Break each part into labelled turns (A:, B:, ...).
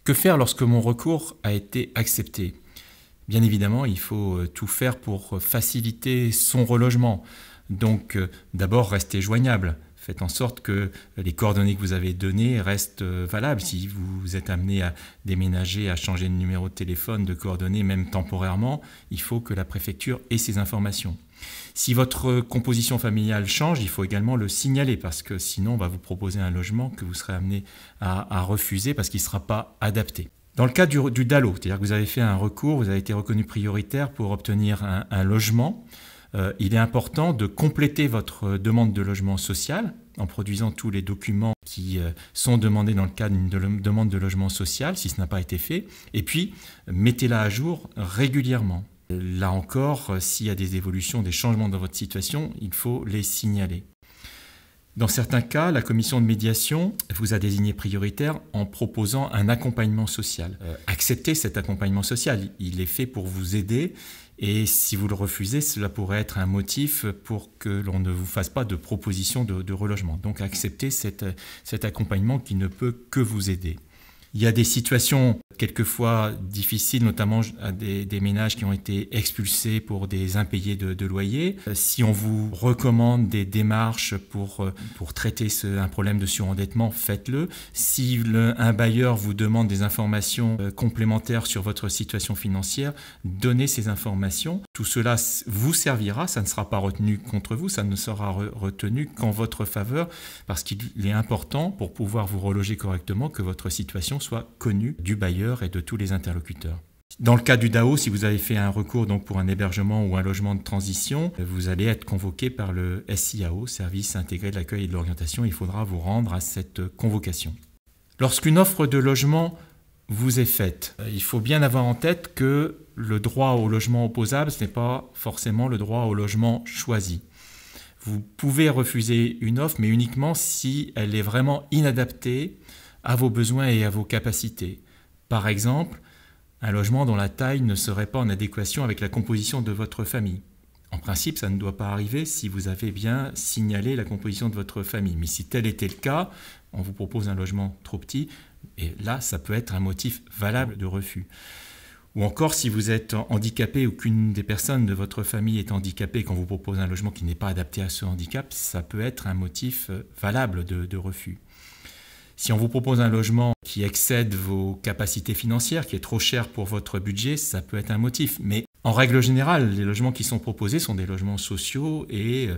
A: Que faire lorsque mon recours a été accepté? Bien évidemment, il faut tout faire pour faciliter son relogement. Donc, d'abord, restez joignable. Faites en sorte que les coordonnées que vous avez données restent valables. Si vous êtes amené à déménager, à changer de numéro de téléphone, de coordonnées, même temporairement, il faut que la préfecture ait ces informations. Si votre composition familiale change, il faut également le signaler parce que sinon on va vous proposer un logement que vous serez amené à refuser parce qu'il ne sera pas adapté. Dans le cas du DALO, c'est-à-dire que vous avez fait un recours, vous avez été reconnu prioritaire pour obtenir un logement, il est important de compléter votre demande de logement social en produisant tous les documents qui sont demandés dans le cadre d'une demande de logement social, si ce n'a pas été fait, et puis mettez-la à jour régulièrement. Là encore, s'il y a des évolutions, des changements dans votre situation, il faut les signaler. Dans certains cas, la commission de médiation vous a désigné prioritaire en proposant un accompagnement social. Acceptez cet accompagnement social, il est fait pour vous aider et si vous le refusez, cela pourrait être un motif pour que l'on ne vous fasse pas de proposition de relogement. Donc acceptez cet accompagnement qui ne peut que vous aider. Il y a des situations quelquefois difficiles, notamment à des ménages qui ont été expulsés pour des impayés de loyer. Si on vous recommande des démarches pour traiter un problème de surendettement, faites-le. Si un bailleur vous demande des informations complémentaires sur votre situation financière, donnez ces informations. Tout cela vous servira, ça ne sera pas retenu contre vous, ça ne sera retenu qu'en votre faveur parce qu'il est important pour pouvoir vous reloger correctement que votre situation soit connue du bailleur et de tous les interlocuteurs. Dans le cas du DAO, si vous avez fait un recours donc pour un hébergement ou un logement de transition, vous allez être convoqué par le SIAO, Service intégré de l'accueil et de l'orientation. Il faudra vous rendre à cette convocation. Lorsqu'une offre de logement vous est faite, il faut bien avoir en tête que le droit au logement opposable, ce n'est pas forcément le droit au logement choisi. Vous pouvez refuser une offre, mais uniquement si elle est vraiment inadaptée à vos besoins et à vos capacités. Par exemple, un logement dont la taille ne serait pas en adéquation avec la composition de votre famille. En principe, ça ne doit pas arriver si vous avez bien signalé la composition de votre famille. Mais si tel était le cas, on vous propose un logement trop petit, et là, ça peut être un motif valable de refus. Ou encore, si vous êtes handicapé ou qu'une des personnes de votre famille est handicapée et qu'on vous propose un logement qui n'est pas adapté à ce handicap, ça peut être un motif valable de refus. Si on vous propose un logement qui excède vos capacités financières, qui est trop cher pour votre budget, ça peut être un motif. Mais en règle générale, les logements qui sont proposés sont des logements sociaux et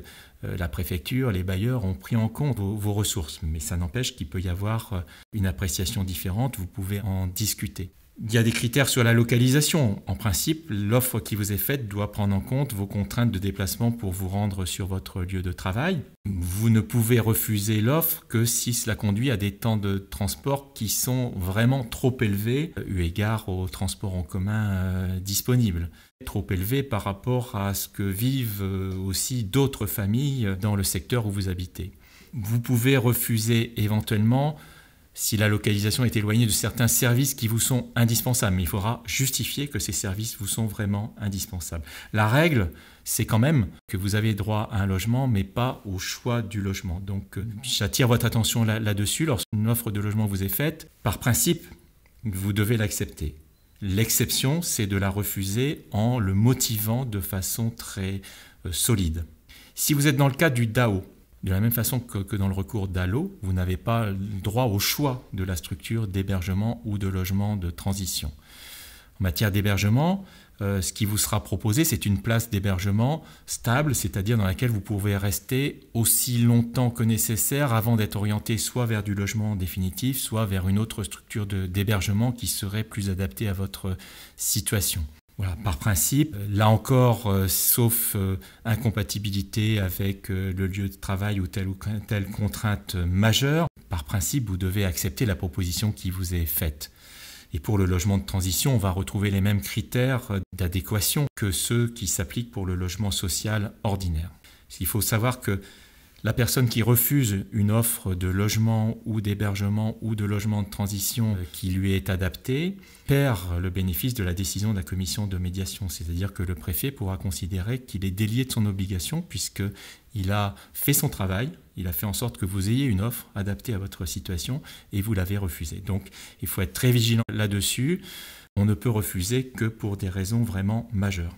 A: la préfecture, les bailleurs ont pris en compte vos ressources. Mais ça n'empêche qu'il peut y avoir une appréciation différente, vous pouvez en discuter. Il y a des critères sur la localisation. En principe, l'offre qui vous est faite doit prendre en compte vos contraintes de déplacement pour vous rendre sur votre lieu de travail. Vous ne pouvez refuser l'offre que si cela conduit à des temps de transport qui sont vraiment trop élevés, eu égard aux transports en commun disponibles. Trop élevés par rapport à ce que vivent aussi d'autres familles dans le secteur où vous habitez. Vous pouvez refuser éventuellement si la localisation est éloignée de certains services qui vous sont indispensables. Mais il faudra justifier que ces services vous sont vraiment indispensables. La règle, c'est quand même que vous avez droit à un logement, mais pas au choix du logement. Donc, j'attire votre attention là-dessus. Lorsqu'une offre de logement vous est faite, par principe, vous devez l'accepter. L'exception, c'est de la refuser en le motivant de façon très solide. Si vous êtes dans le cas du DAO, de la même façon que dans le recours DALO, vous n'avez pas le droit au choix de la structure d'hébergement ou de logement de transition. En matière d'hébergement, ce qui vous sera proposé, c'est une place d'hébergement stable, c'est-à-dire dans laquelle vous pouvez rester aussi longtemps que nécessaire avant d'être orienté soit vers du logement définitif, soit vers une autre structure d'hébergement qui serait plus adaptée à votre situation. Voilà, par principe, là encore, sauf incompatibilité avec le lieu de travail ou telle contrainte majeure, par principe, vous devez accepter la proposition qui vous est faite. Et pour le logement de transition, on va retrouver les mêmes critères d'adéquation que ceux qui s'appliquent pour le logement social ordinaire. Il faut savoir que la personne qui refuse une offre de logement ou d'hébergement ou de logement de transition qui lui est adaptée perd le bénéfice de la décision de la commission de médiation. C'est-à-dire que le préfet pourra considérer qu'il est délié de son obligation puisqu'il a fait son travail il a fait en sorte que vous ayez une offre adaptée à votre situation et vous l'avez refusée. Donc il faut être très vigilant là-dessus. On ne peut refuser que pour des raisons vraiment majeures.